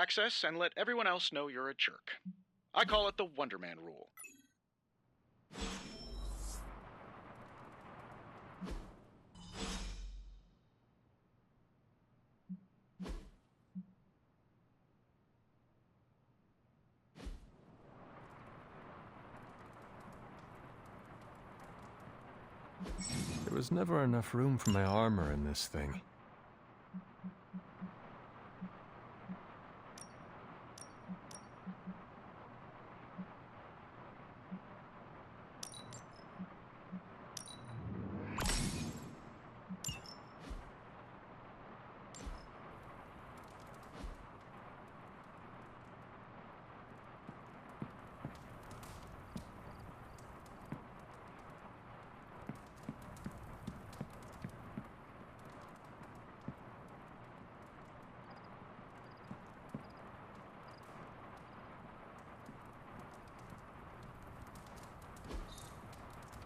access and let everyone else know you're a jerk. I call it the Wonder Man rule. There was never enough room for my armor in this thing.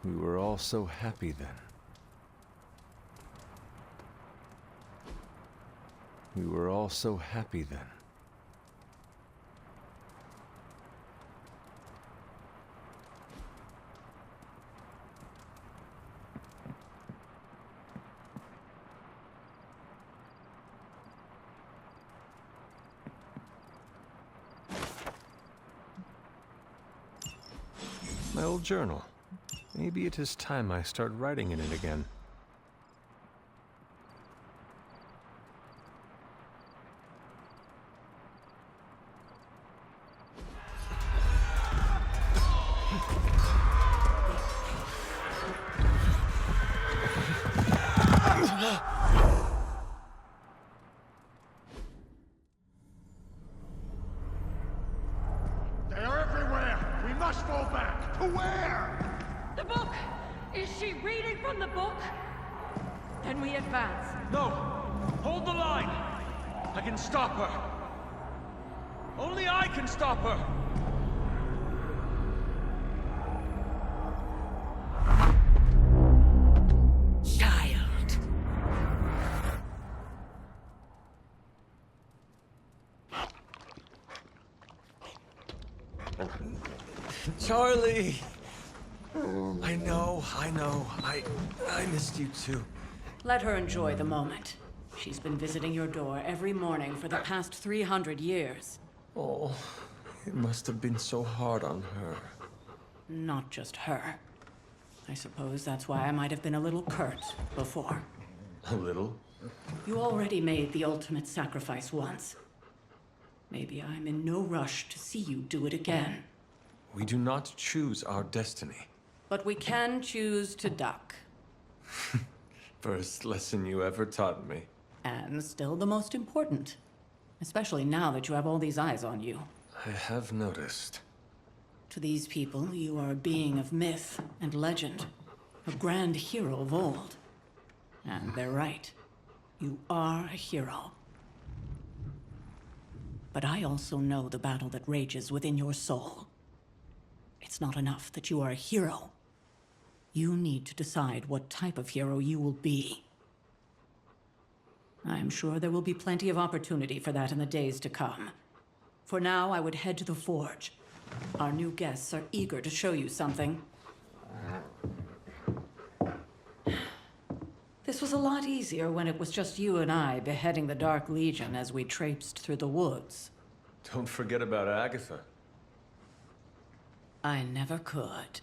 We were all so happy then. We were all so happy then. My old journal. Maybe it is time I start writing in it again. They are everywhere! We must fall back! To where? The book! Is she reading from the book? Then we advance. No! Hold the line! I can stop her! Only I can stop her! Child. Charlie! I know. I missed you too. Let her enjoy the moment. She's been visiting your door every morning for the past 300 years. Oh, it must have been so hard on her. Not just her. I suppose that's why I might have been a little curt before. A little? You already made the ultimate sacrifice once. Maybe I'm in no rush to see you do it again. We do not choose our destiny. But we can choose to duck. First lesson you ever taught me. And still the most important. Especially now that you have all these eyes on you. I have noticed. To these people, you are a being of myth and legend. A grand hero of old. And they're right. You are a hero. But I also know the battle that rages within your soul. It's not enough that you are a hero. You need to decide what type of hero you will be. I'm sure there will be plenty of opportunity for that in the days to come. For now, I would head to the Forge. Our new guests are eager to show you something. This was a lot easier when it was just you and I beheading the Dark Legion as we traipsed through the woods. Don't forget about Agatha. I never could.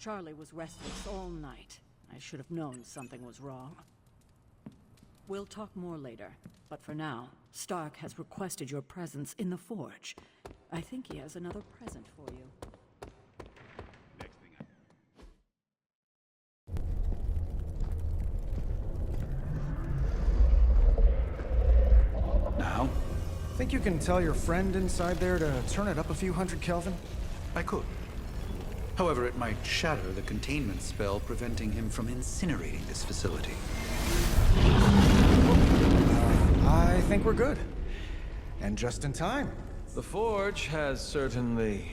Charlie was restless all night. I should have known something was wrong. We'll talk more later, but for now, Stark has requested your presence in the Forge. I think he has another present for you. Now? Think you can tell your friend inside there to turn it up a few hundred Kelvin? I could. However, it might shatter the containment spell preventing him from incinerating this facility. I think we're good. And just in time. The Forge has certainly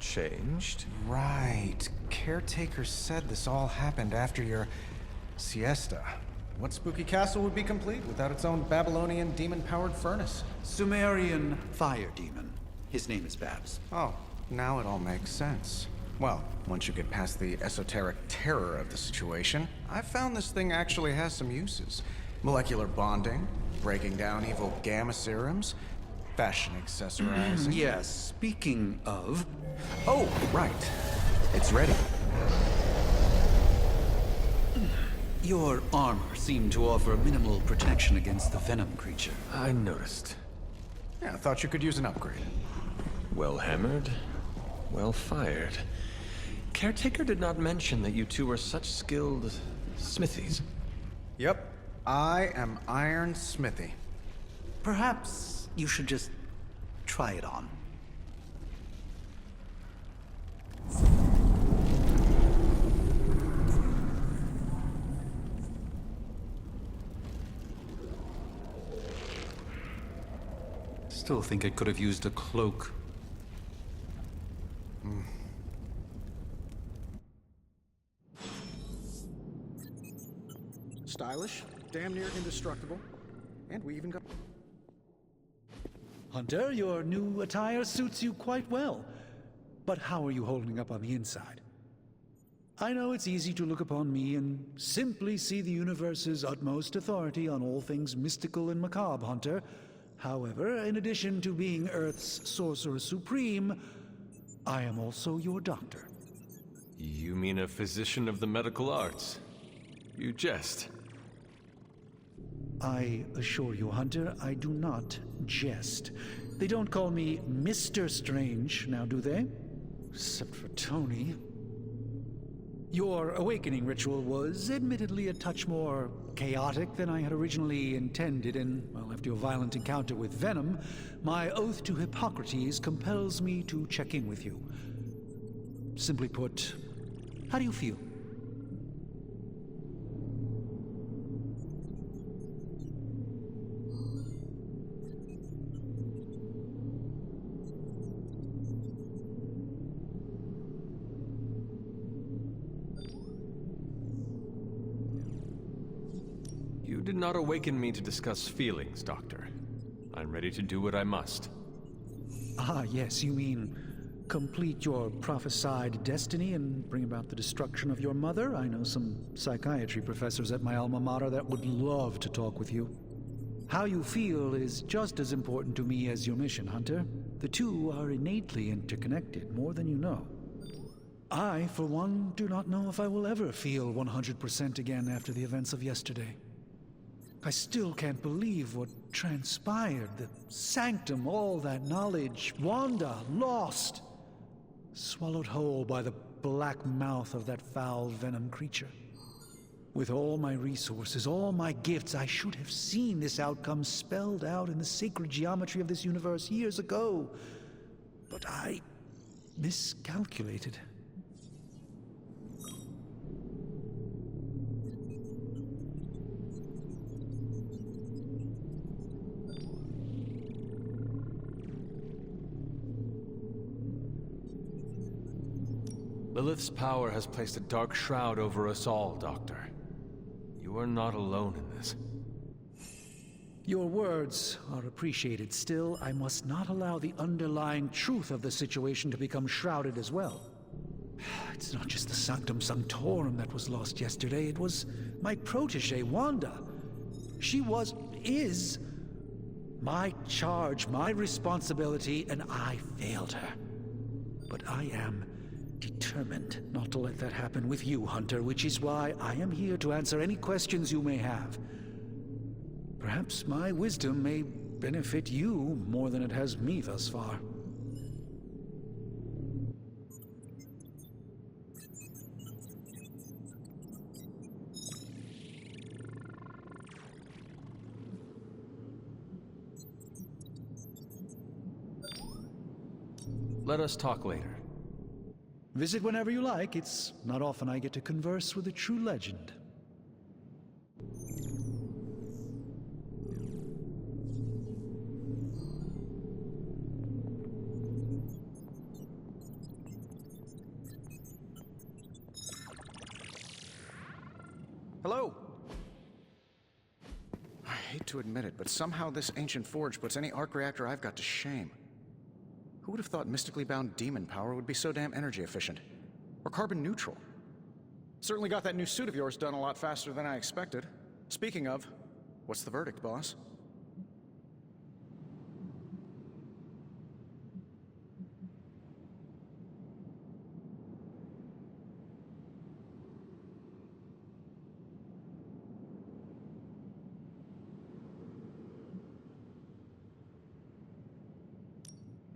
changed. Right. Caretaker said this all happened after your siesta. What spooky castle would be complete without its own Babylonian demon-powered furnace? Sumerian fire demon. His name is Babs. Oh, now it all makes sense. Well, once you get past the esoteric terror of the situation, I've found this thing actually has some uses. Molecular bonding, breaking down evil gamma serums, fashion accessorizing. Yes, speaking of... Oh, right. It's ready. Your armor seemed to offer minimal protection against the venom creature. I noticed. Yeah, I thought you could use an upgrade. Well hammered, well fired. Caretaker did not mention that you two are such skilled smithies. Yep, I am Iron Smithy. Perhaps you should just try it on. Still think I could have used a cloak. Stylish, damn near indestructible, and we even got... Hunter, your new attire suits you quite well. But how are you holding up on the inside? I know it's easy to look upon me and simply see the universe's utmost authority on all things mystical and macabre, Hunter. However, in addition to being Earth's Sorcerer Supreme, I am also your doctor. You mean a physician of the medical arts? You jest. I assure you, Hunter, I do not jest. They don't call me Mr. Strange, now do they? Except for Tony. Your awakening ritual was admittedly a touch more chaotic than I had originally intended, and, well, after your violent encounter with Venom, my oath to Hippocrates compels me to check in with you. Simply put, how do you feel? You did not awaken me to discuss feelings, Doctor. I'm ready to do what I must. Ah, yes, you mean complete your prophesied destiny and bring about the destruction of your mother? I know some psychiatry professors at my alma mater that would love to talk with you. How you feel is just as important to me as your mission, Hunter. The two are innately interconnected, more than you know. I, for one, do not know if I will ever feel 100% again after the events of yesterday. I still can't believe what transpired. The sanctum, all that knowledge, Wanda, lost. Swallowed whole by the black mouth of that foul venom creature. With all my resources, all my gifts, I should have seen this outcome spelled out in the sacred geometry of this universe years ago. But I miscalculated. Lilith's power has placed a dark shroud over us all, Doctor. You are not alone in this. Your words are appreciated. Still, I must not allow the underlying truth of the situation to become shrouded as well. It's not just the Sanctum Sanctorum that was lost yesterday. It was my protege, Wanda. She is my charge, my responsibility, and I failed her. But I am determined not to let that happen with you, Hunter, which is why I am here to answer any questions you may have. Perhaps my wisdom may benefit you more than it has me thus far. Let us talk later. Visit whenever you like. It's not often I get to converse with a true legend. Hello. I hate to admit it, but somehow this ancient forge puts any arc reactor I've got to shame. Who would have thought mystically bound demon power would be so damn energy efficient? Or carbon neutral? Certainly got that new suit of yours done a lot faster than I expected. Speaking of, what's the verdict, boss?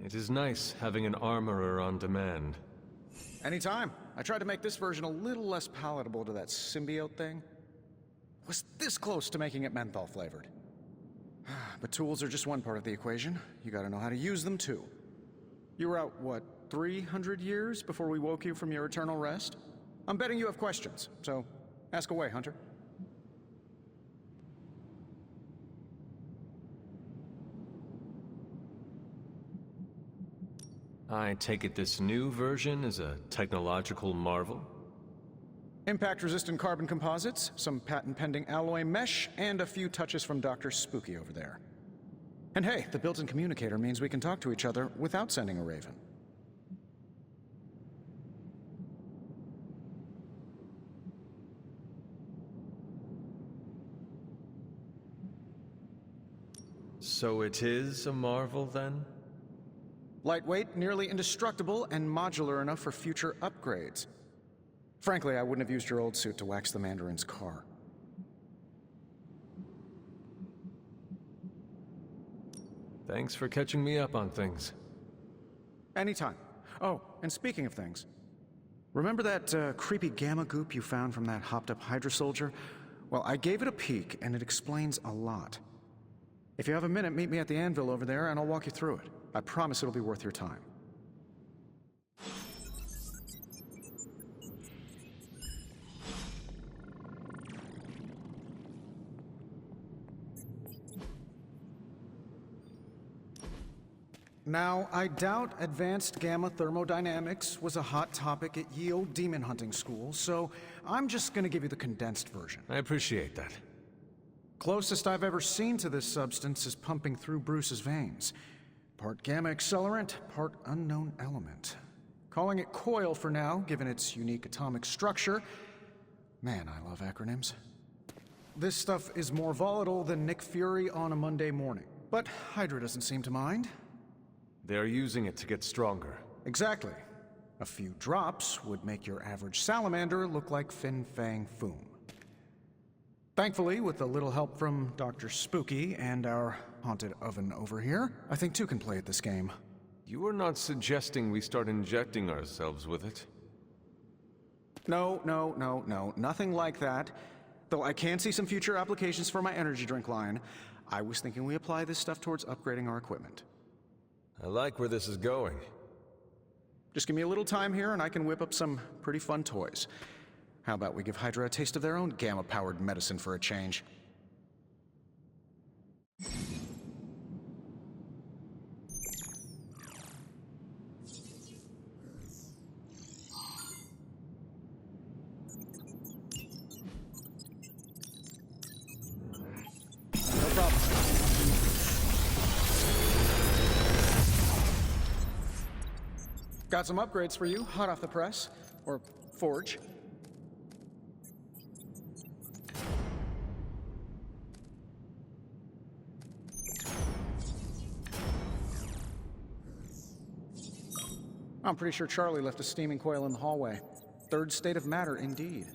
It is nice having an armorer on demand. Anytime. I tried to make this version a little less palatable to that symbiote thing. Was this close to making it menthol flavored. But tools are just one part of the equation. You gotta know how to use them too. You were out, what, 300 years before we woke you from your eternal rest? I'm betting you have questions, so ask away, Hunter. I take it this new version is a technological marvel? Impact-resistant carbon composites, some patent-pending alloy mesh, and a few touches from Dr. Spooky over there. And hey, the built-in communicator means we can talk to each other without sending a raven. So it is a marvel, then? Lightweight, nearly indestructible, and modular enough for future upgrades. Frankly, I wouldn't have used your old suit to wax the Mandarin's car. Thanks for catching me up on things. Anytime. Oh, and speaking of things, remember that creepy gamma goop you found from that hopped-up Hydra soldier? Well, I gave it a peek, and it explains a lot. If you have a minute, meet me at the anvil over there, and I'll walk you through it. I promise it'll be worth your time. Now, I doubt advanced gamma thermodynamics was a hot topic at ye old demon hunting school, so I'm just gonna give you the condensed version. I appreciate that. Closest I've ever seen to this substance is pumping through Bruce's veins. Part gamma accelerant, part unknown element. Calling it coil for now, given its unique atomic structure. Man, I love acronyms. This stuff is more volatile than Nick Fury on a Monday morning. But Hydra doesn't seem to mind. They're using it to get stronger. Exactly. A few drops would make your average salamander look like Fin Fang Foom. Thankfully, with a little help from Dr. Spooky and our haunted oven over here, I think two can play at this game. You are not suggesting we start injecting ourselves with it? No, nothing like that. Though I can see some future applications for my energy drink line. I was thinking we apply this stuff towards upgrading our equipment. I like where this is going. Just give me a little time here and I can whip up some pretty fun toys. How about we give Hydra a taste of their own gamma-powered medicine for a change? No problem. Got some upgrades for you, hot off the press. Or forge. I'm pretty sure Charlie left a steaming coil in the hallway. Third state of matter, indeed.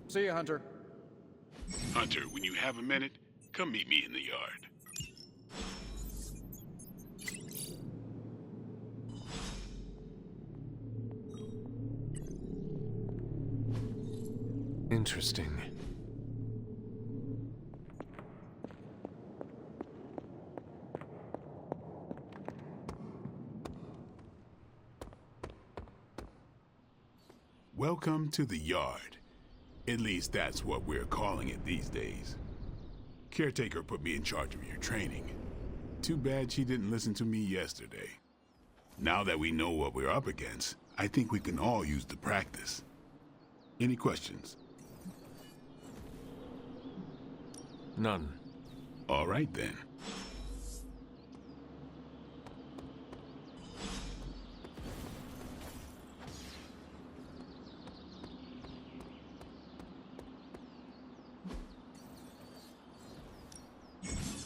See ya, Hunter. Hunter, when you have a minute, come meet me in the yard. Interesting. Welcome to the yard. At least that's what we're calling it these days. Caretaker put me in charge of your training. Too bad she didn't listen to me yesterday. Now that we know what we're up against, I think we can all use the practice. Any questions? None. All right then.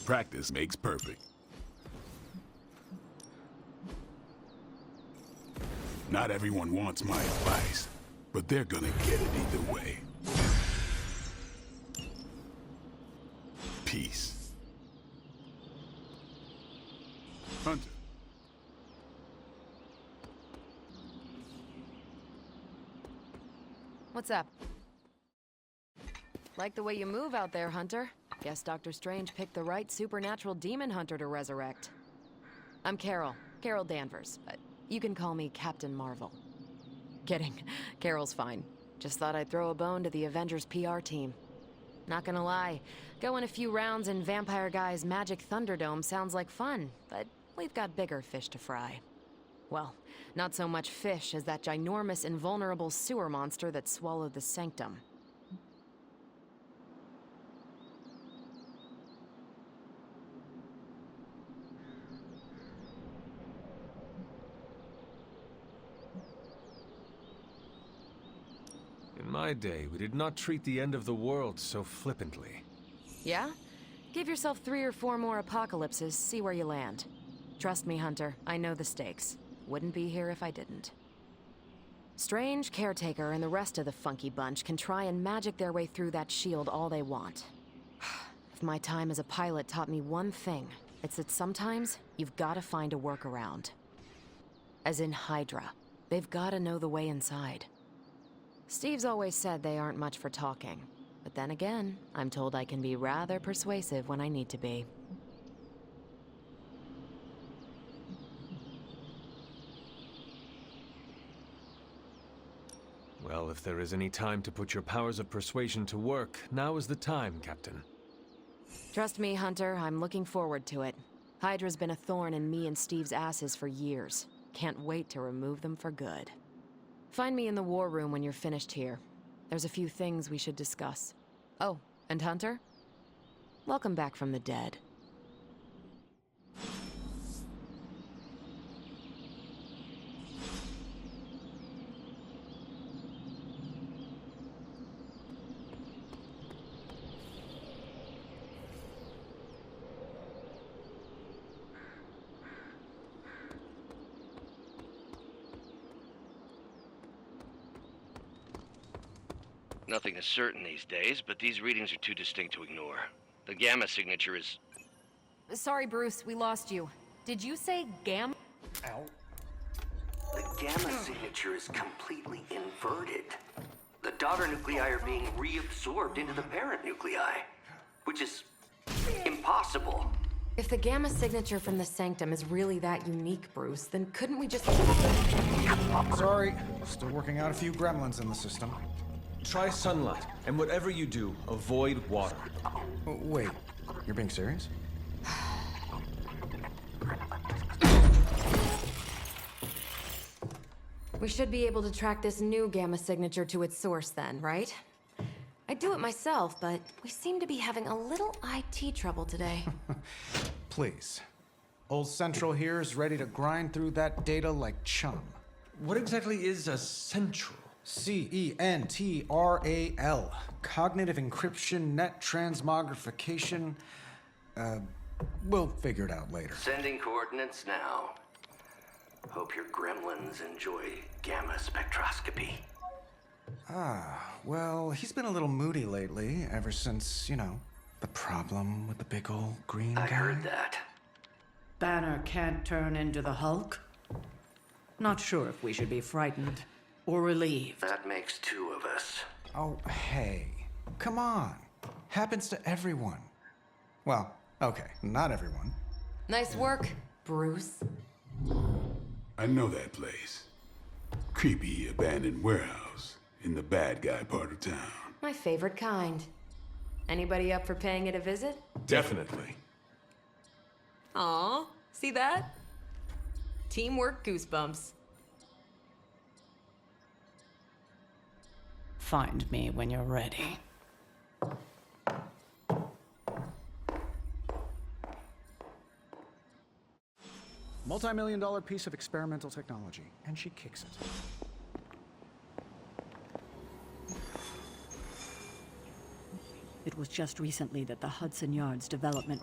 Practice makes perfect. Not everyone wants my advice, but they're gonna get it either way. Peace. Hunter. What's up? Like the way you move out there, Hunter. Guess Dr. Strange picked the right supernatural demon hunter to resurrect. I'm Carol Danvers, but you can call me Captain Marvel. Kidding, Carol's fine. Just thought I'd throw a bone to the Avengers PR team. Not gonna lie, going a few rounds in Vampire Guy's Magic Thunderdome sounds like fun, but we've got bigger fish to fry. Well, not so much fish as that ginormous invulnerable sewer monster that swallowed the Sanctum. In my day, we did not treat the end of the world so flippantly. Yeah? Give yourself 3 or 4 more apocalypses, see where you land. Trust me, Hunter, I know the stakes. Wouldn't be here if I didn't. Strange, Caretaker, and the rest of the funky bunch can try and magic their way through that shield all they want. If my time as a pilot taught me one thing, it's that sometimes you've gotta find a workaround. As in Hydra. They've gotta know the way inside. Steve's always said they aren't much for talking. But then again, I'm told I can be rather persuasive when I need to be. Well, if there is any time to put your powers of persuasion to work, now is the time, Captain. Trust me, Hunter, I'm looking forward to it. Hydra's been a thorn in me and Steve's asses for years. Can't wait to remove them for good. Find me in the war room when you're finished here. There's a few things we should discuss. Oh, and Hunter? Welcome back from the dead. Nothing is certain these days, but these readings are too distinct to ignore. The gamma signature is... Sorry, Bruce, we lost you. Did you say gamma? Ow. The gamma signature is completely inverted. The daughter nuclei are being reabsorbed into the parent nuclei, which is impossible. If the gamma signature from the Sanctum is really that unique, Bruce, then couldn't we just... Sorry, still working out a few gremlins in the system. Try sunlight, and whatever you do, avoid water. Wait, you're being serious? We should be able to track this new gamma signature to its source then, right? I'd do it myself, but we seem to be having a little IT trouble today. Please. Old Central here is ready to grind through that data like chum. What exactly is a central? CENTRAL. Cognitive encryption, net transmogrification. We'll figure it out later. Sending coordinates now. Hope your gremlins enjoy gamma spectroscopy. Well, he's been a little moody lately, ever since, you know, the problem with the big old green guy. I heard that. Banner can't turn into the Hulk? Not sure if we should be frightened or relieved. That makes 2 of us. Oh, hey. Come on. Happens to everyone. Well, okay, not everyone. Nice work, Bruce. I know that place. Creepy abandoned warehouse in the bad guy part of town. My favorite kind. Anybody up for paying it a visit? Definitely. Aw, see that? Teamwork goosebumps. Find me when you're ready. Multi-million-dollar piece of experimental technology, and she kicks it. It was just recently that the Hudson Yards development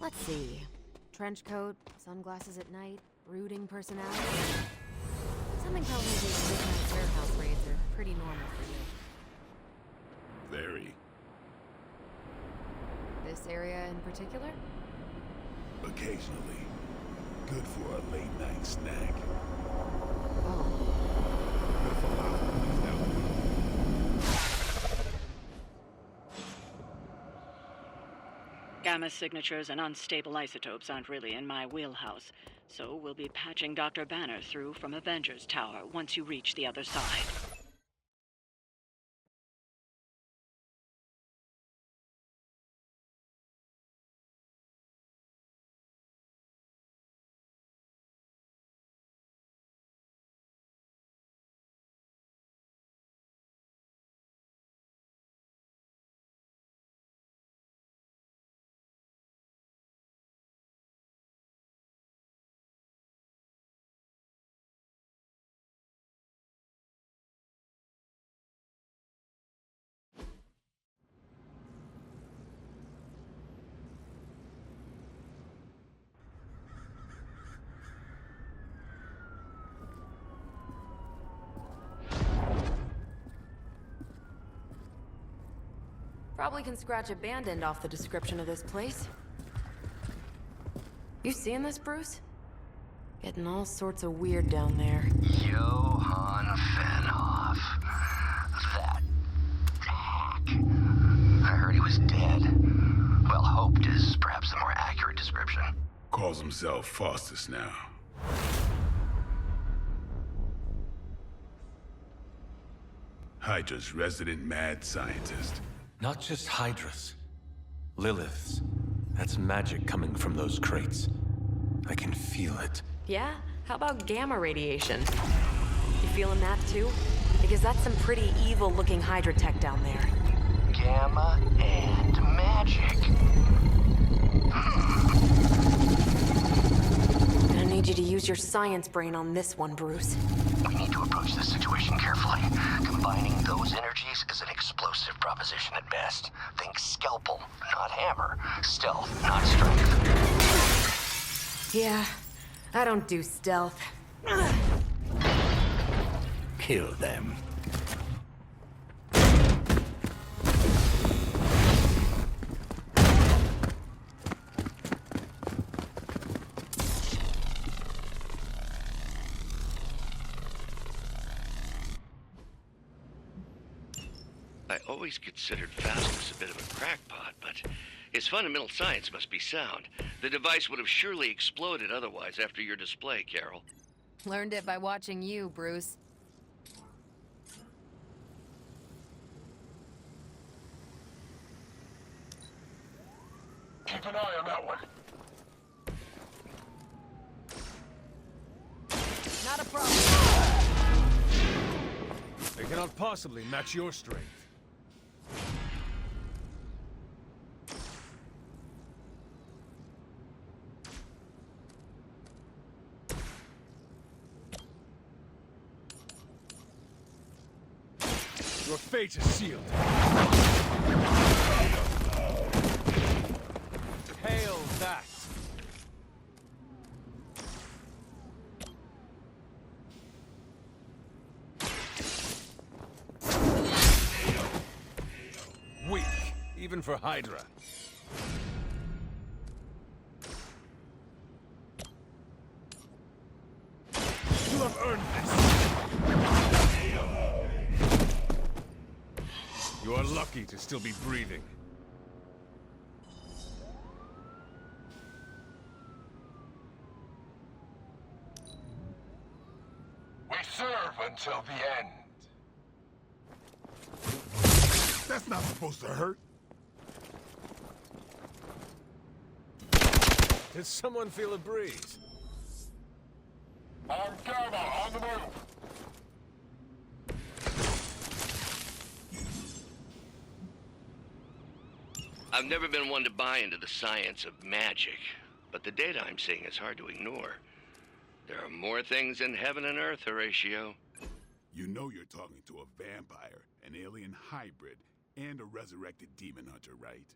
Let's see. Trench coat, sunglasses at night, brooding personality. Something tells me these midnight warehouse raids are pretty normal for you. Very. This area in particular? Occasionally. Good for a late night snack. Oh. Good for lava, that would be. Gamma signatures and unstable isotopes aren't really in my wheelhouse, so we'll be patching Dr. Banner through from Avengers Tower once you reach the other side. Probably can scratch a band end off the description of this place. You seeing this, Bruce? Getting all sorts of weird down there. Johann Fenhoff. That hack. I heard he was dead. Well, hoped is perhaps a more accurate description. Calls himself Faustus now. Hydra's resident mad scientist. Not just Hydra's. Lilith's. That's magic coming from those crates. I can feel it. Yeah? How about gamma radiation? You feeling that too? Because that's some pretty evil-looking Hydra tech down there. Gamma and magic. I need you to use your science brain on this one, Bruce. We need to approach this situation carefully. Combining those energies is an explosive proposition at best. Think scalpel, not hammer. Stealth, not strength. Yeah, I don't do stealth. Kill them. I always considered Faustus a bit of a crackpot, but his fundamental science must be sound. The device would have surely exploded otherwise after your display, Carol. Learned it by watching you, Bruce. Keep an eye on that one. Not a problem. They cannot possibly match your strength. Your fate is sealed. Hail that! Weak, even for Hydra. You have earned this! You are lucky to still be breathing. We serve until the end. That's not supposed to hurt. Did someone feel a breeze? On Gamma, on the move! I've never been one to buy into the science of magic, but the data I'm seeing is hard to ignore. There are more things in heaven and earth, Horatio. You know you're talking to a vampire, an alien hybrid, and a resurrected demon hunter, right?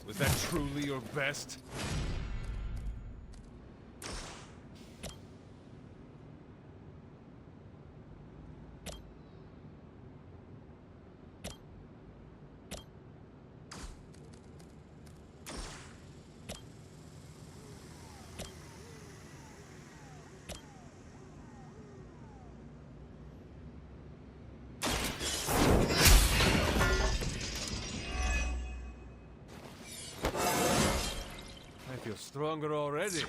Was that truly your best? I feel stronger already.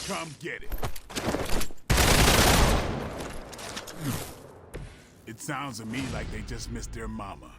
Come get it. It It sounds to me like they just missed their mama.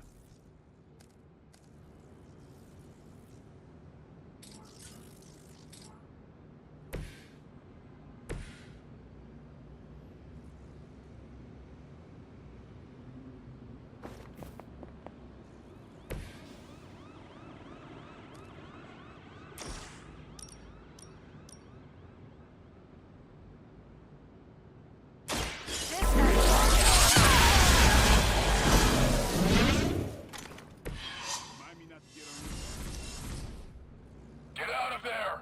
Get out of there!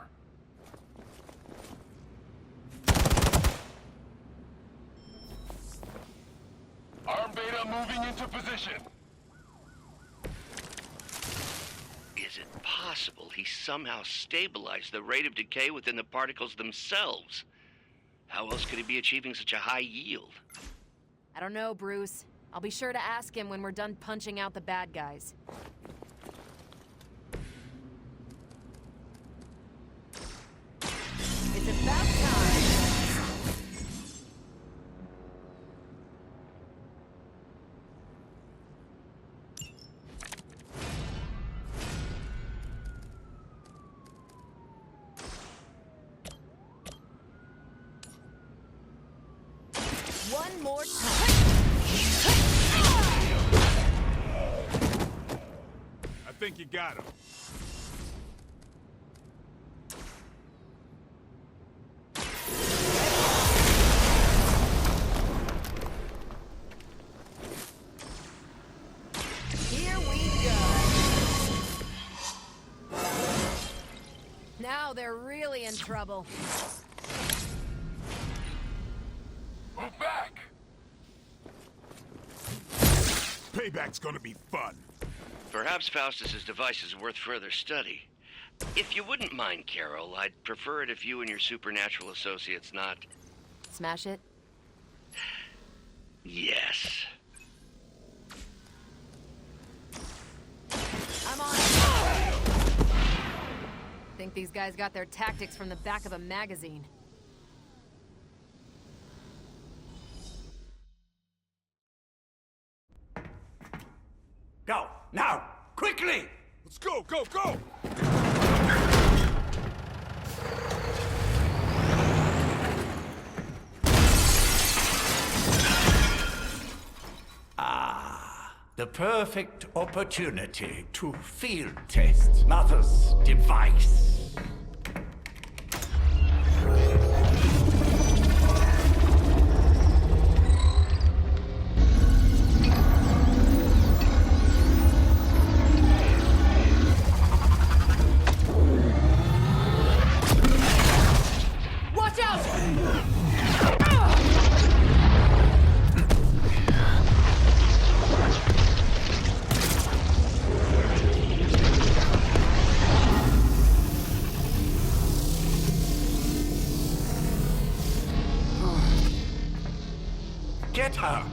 Arm beta moving into position. Is it possible he somehow stabilized the rate of decay within the particles themselves? How else could he be achieving such a high yield? I don't know, Bruce. I'll be sure to ask him when we're done punching out the bad guys. It's about time. One more time. I think you got him. Here we go. Now they're really in trouble. Move back! Payback's gonna be fun. Perhaps Faustus's device is worth further study. If you wouldn't mind, Carol, I'd prefer it if you and your supernatural associates not... Smash it? Yes. I'm on. Think these guys got their tactics from the back of a magazine. Go! Now! Quickly! Let's go, go, go! The perfect opportunity to field test Mother's device. Watch out! Get her!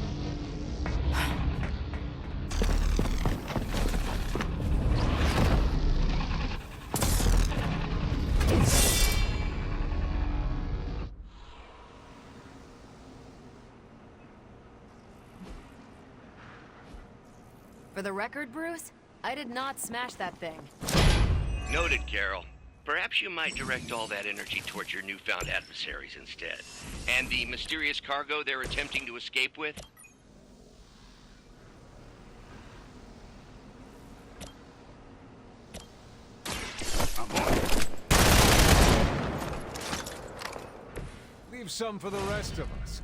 For the record, Bruce, I did not smash that thing. Noted, Carol. Perhaps you might direct all that energy towards your newfound adversaries instead. And the mysterious cargo they're attempting to escape with? Leave some for the rest of us.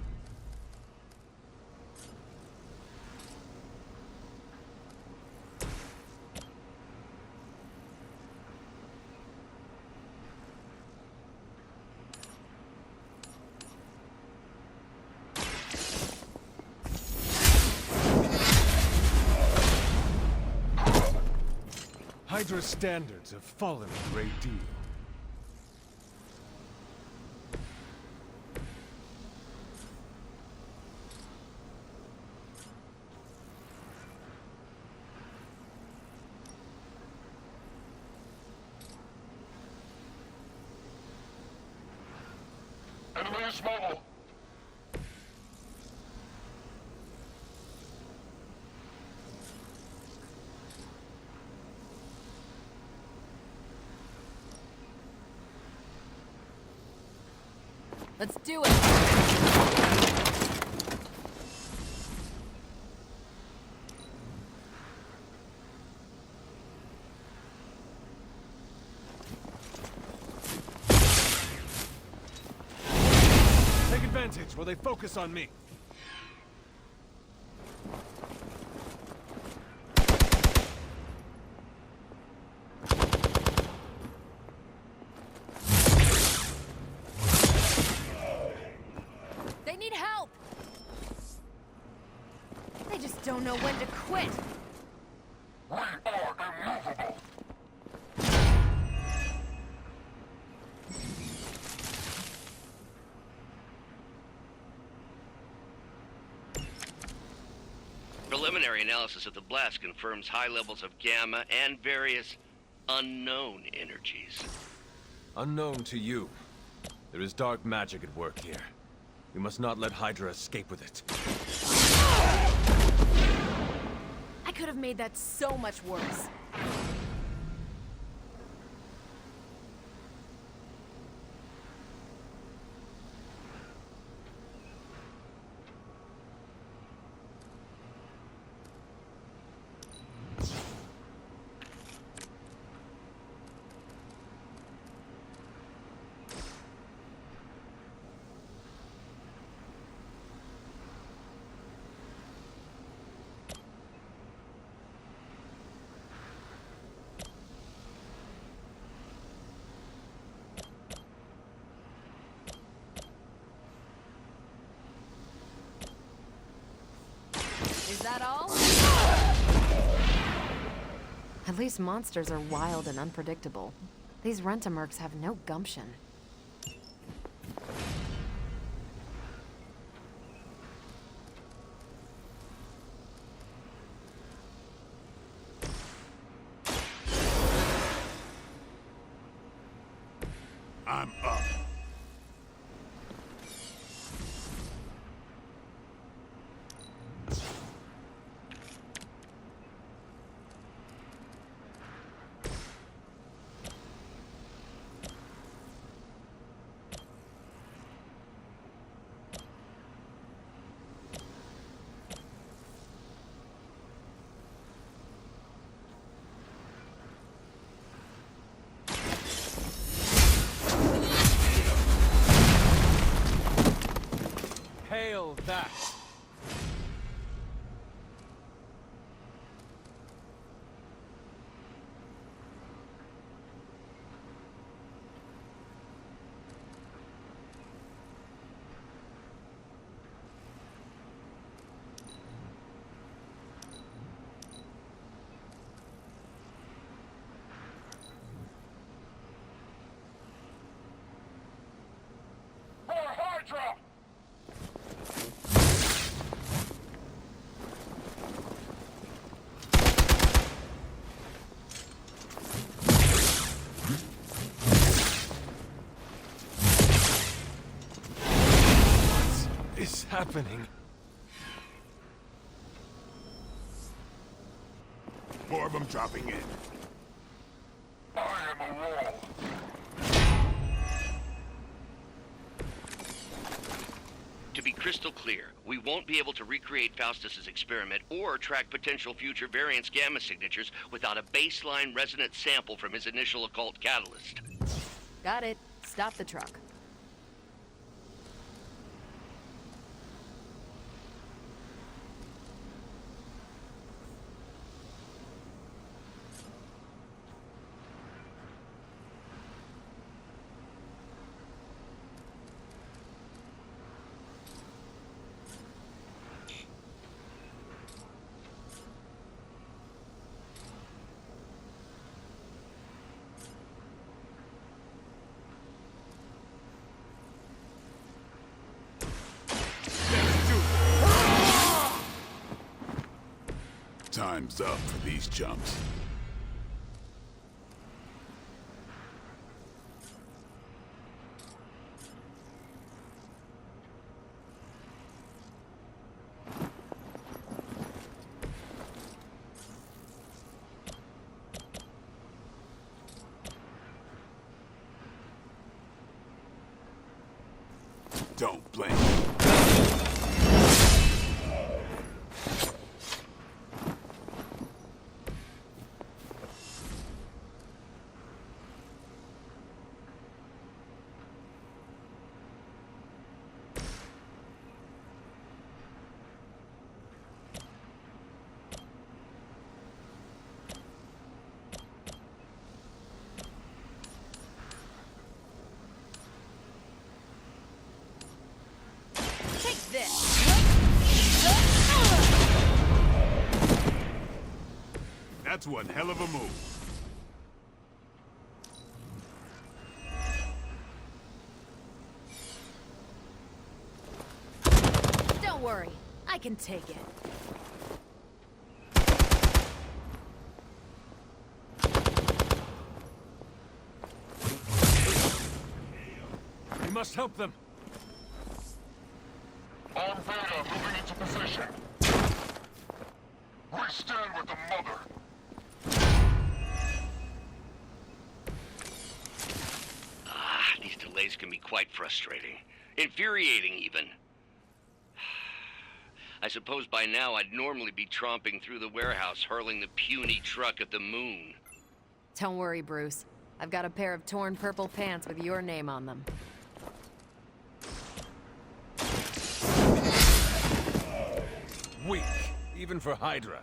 Hydra's standards have fallen a great deal. Enemy is mobile. Let's do it! Take advantage while they focus on me. They need help! They just don't know when to quit. We are immovable. Preliminary analysis of the blast confirms high levels of gamma and various unknown energies. Unknown to you. There is dark magic at work here. We must not let Hydra escape with it. I could have made that so much worse. Is that all? At least monsters are wild and unpredictable. These Rent-A-Mercs have no gumption. I'm up. Hail that! For Hydra! What is happening? More of them dropping in. I am a wall. To be crystal clear, we won't be able to recreate Faustus's experiment or track potential future variance gamma signatures without a baseline resonance sample from his initial occult catalyst. Got it. Stop the truck. Time's up for these chumps. blame. That's one hell of a move. Don't worry, I can take it. We must help them. On Veda, moving into position. We stand with the mother. These delays can be quite frustrating. Infuriating, even. I suppose by now I'd normally be tromping through the warehouse, hurling the puny truck at the moon. Don't worry, Bruce. I've got a pair of torn purple pants with your name on them. Weak, even for Hydra.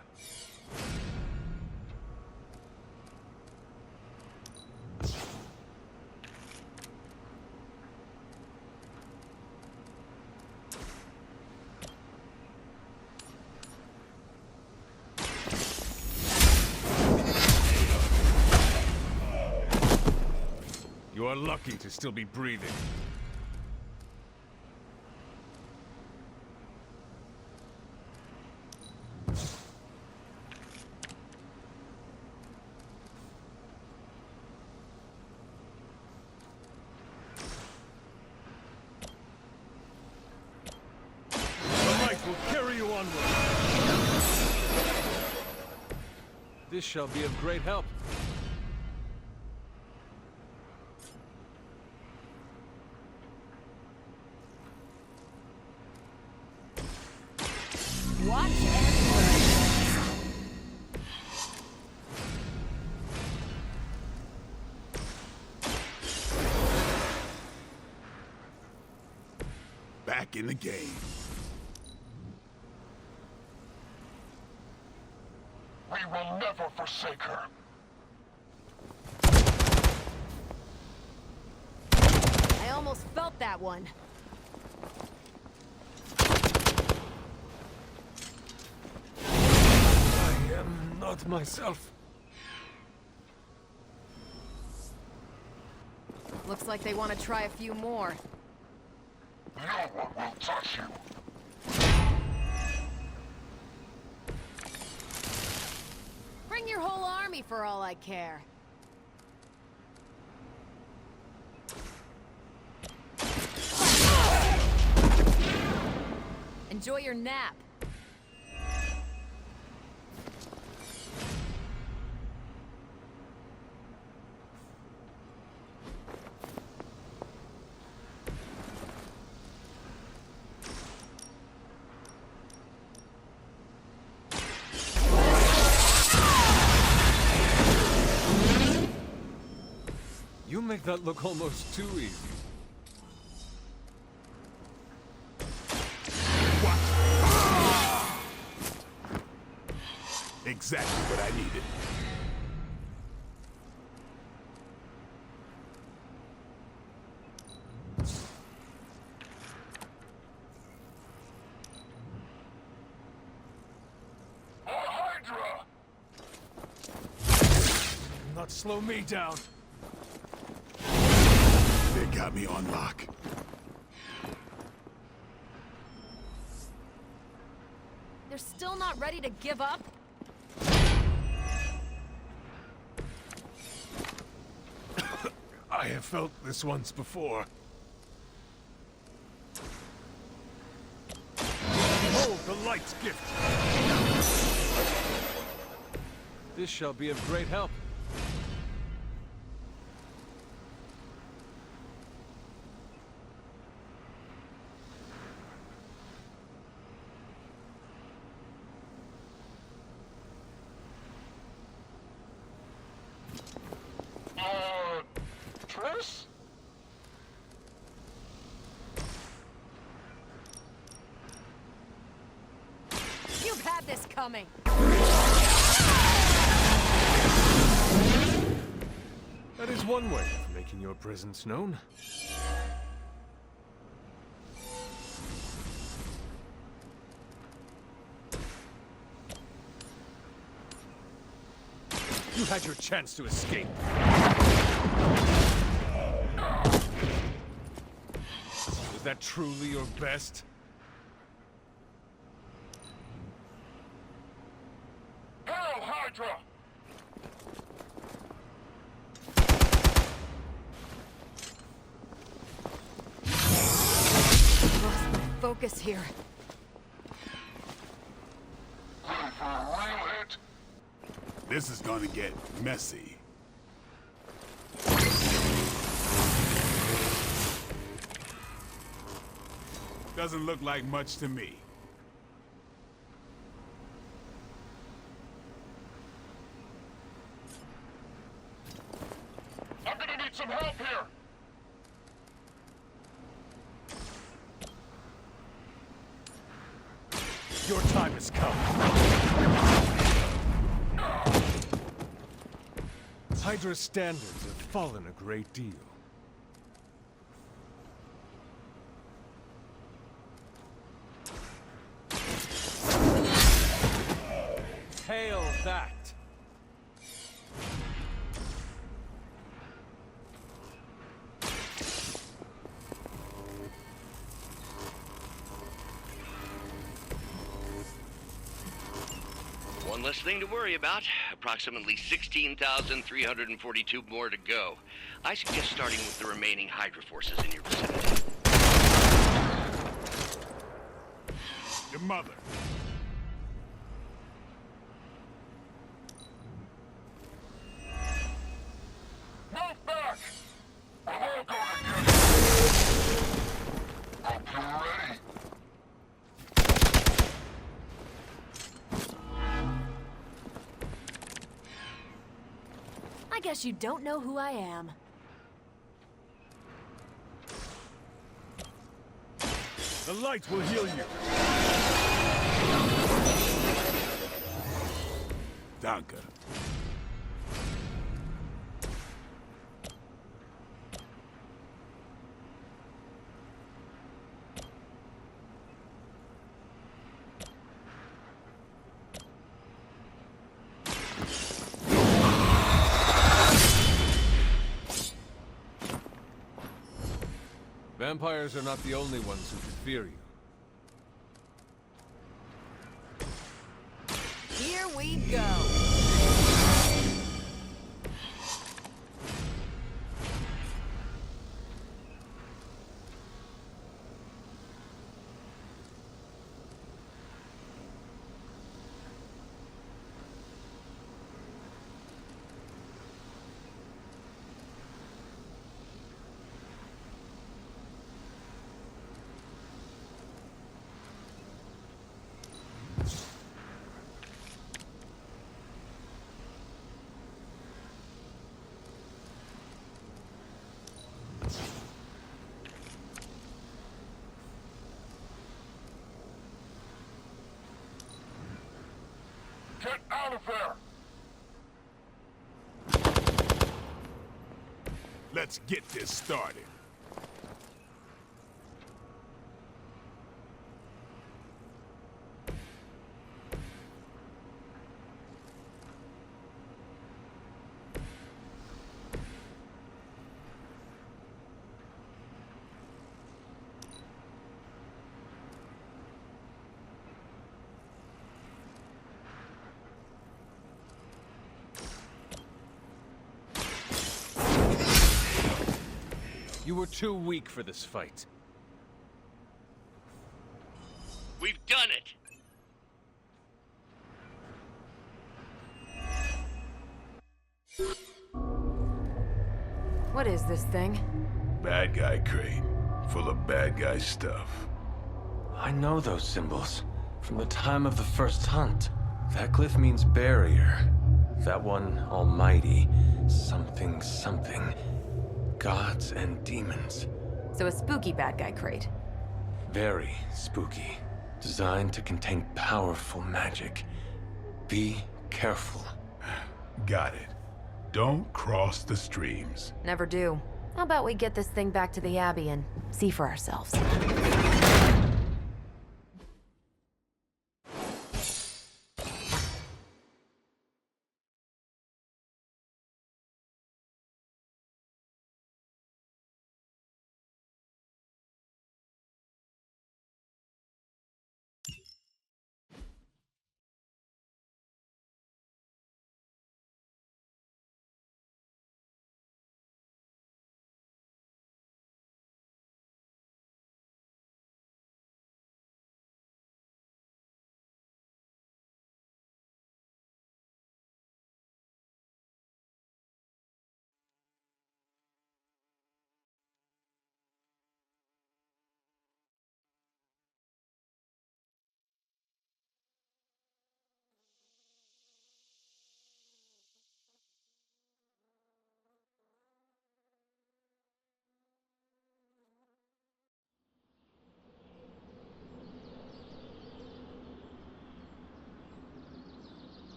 You are lucky to still be breathing. This shall be of great help. Watch and learn. Back in the game. We will never forsake her. I almost felt that one. I am not myself. Looks like they want to try a few more. No one will touch you. Bring your whole army for all I care. Enjoy your nap. You make that look almost too easy. Exactly what I needed. Hydra! Not slow me down. They got me on lock. They're still not ready to give up? I have felt this once before. Behold the light's gift! This shall be of great help. Triss? You've had this coming. That is one way of making your presence known. You had your chance to escape. Was that truly your best? Hail Hydra! Lost my focus here. Ready for a real hit? This is gonna get messy. Doesn't look like much to me. I'm gonna need some help here! Your time has come. Hydra's standards have fallen a great deal. Hail that! One less thing to worry about. Approximately 16,342 more to go. I suggest starting with the remaining Hydra forces in your vicinity. Your mother. Move back! We'll all go together! Hope you're ready. I guess you don't know who I am. The light will heal you. Danke. Vampires are not the only ones who should fear you. Here we go. Get out of there! Let's get this started. You were too weak for this fight. We've done it! What is this thing? Bad guy crate. Full of bad guy stuff. I know those symbols. From the time of the first hunt. That glyph means barrier. That one, almighty. Something, something. gods and demons. So a spooky bad guy crate. Very spooky. Designed to contain powerful magic. Be careful. Got it. Don't cross the streams. Never do. How about we get this thing back to the Abbey and see for ourselves?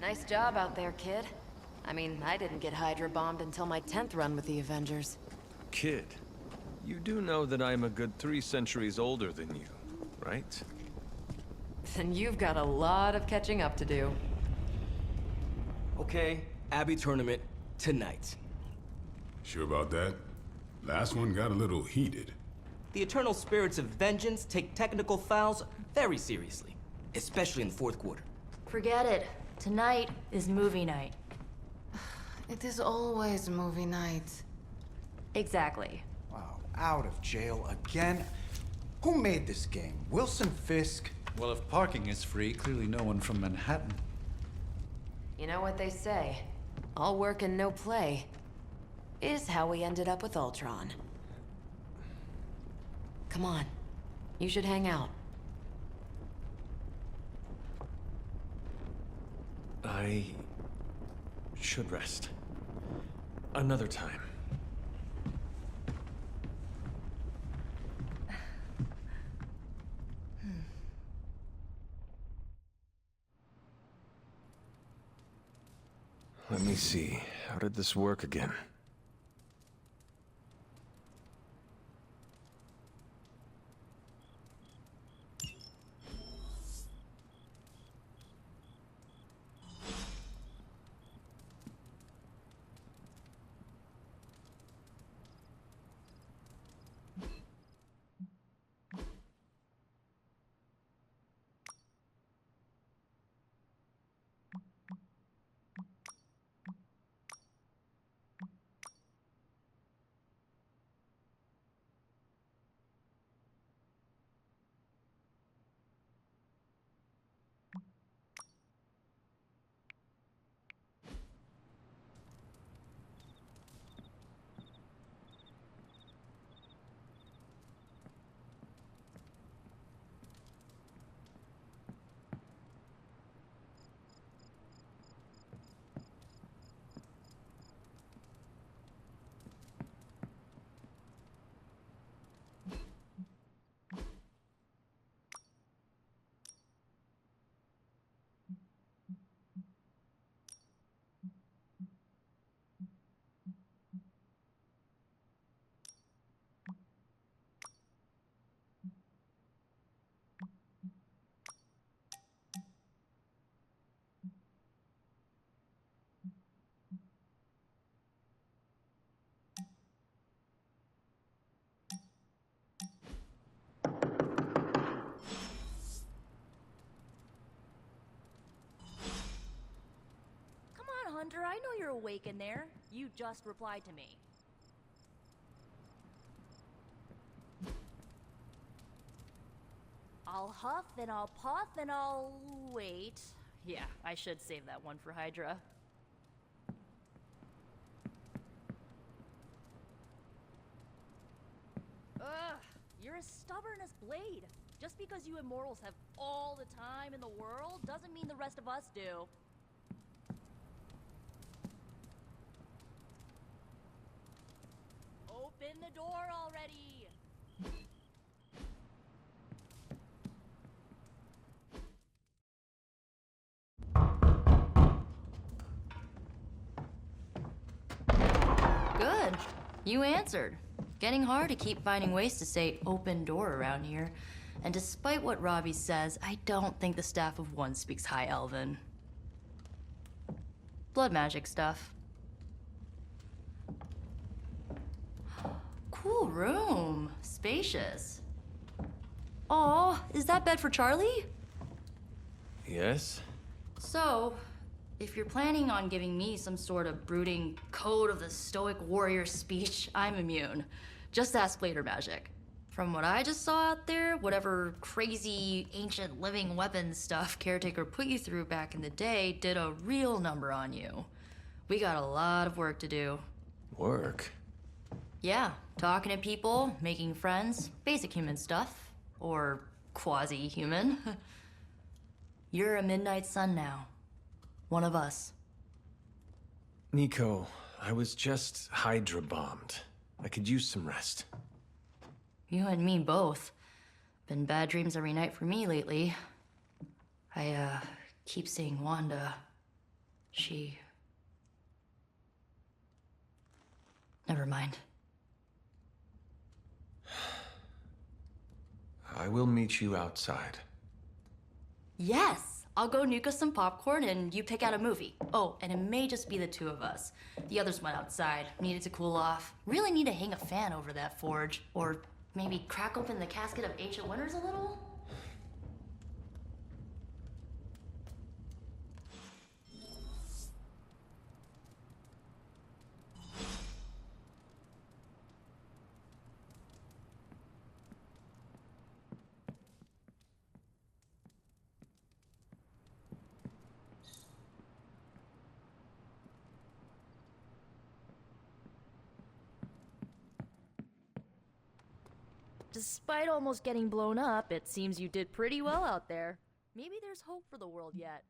Nice job out there, kid. I mean, I didn't get Hydra bombed until my 10th run with the Avengers. Kid, you do know that I'm a good 3 centuries older than you, right? Then you've got a lot of catching up to do. Okay, Abbey tournament tonight. Sure about that? Last one got a little heated. The Eternal Spirits of Vengeance take technical fouls very seriously, especially in the fourth quarter. Forget it. Tonight is movie night. It is always movie night. Exactly. Wow, out of jail again? Who made this game? Wilson Fisk? Well, if parking is free, clearly no one from Manhattan. You know what they say? All work and no play is how we ended up with Ultron. Come on. You should hang out. I should rest. Another time. Let me see. How did this work again? Hunter, I know you're awake in there. You just replied to me. I'll huff, then I'll puff, then I'll... wait. Yeah, I should save that one for Hydra. Ugh, you're as stubborn as Blade. Just because you immortals have all the time in the world doesn't mean the rest of us do. Open the door already! Good. You answered. Getting hard to keep finding ways to say open door around here. And despite what Robbie says, I don't think the staff of One speaks High Elven. Blood magic stuff. Cool room. Spacious. Aw, is that bed for Charlie? Yes? So, if you're planning on giving me some sort of brooding code of the stoic warrior speech, I'm immune. Just ask Blader Magic. From what I just saw out there, whatever crazy ancient living weapons stuff Caretaker put you through back in the day did a real number on you. We got a lot of work to do. Work? Yeah, talking to people, making friends, basic human stuff. Or quasi-human. You're a Midnight Sun now. One of us. Nico, I was just Hydra bombed. I could use some rest. You and me both. Been bad dreams every night for me lately. I, keep seeing Wanda. She... Never mind. I will meet you outside. Yes! I'll go nuke us some popcorn and you pick out a movie. Oh, and it may just be the two of us. The others went outside, needed to cool off. Really need to hang a fan over that forge. Or maybe crack open the casket of Ancient Winters a little? Despite almost getting blown up, it seems you did pretty well out there. Maybe there's hope for the world yet.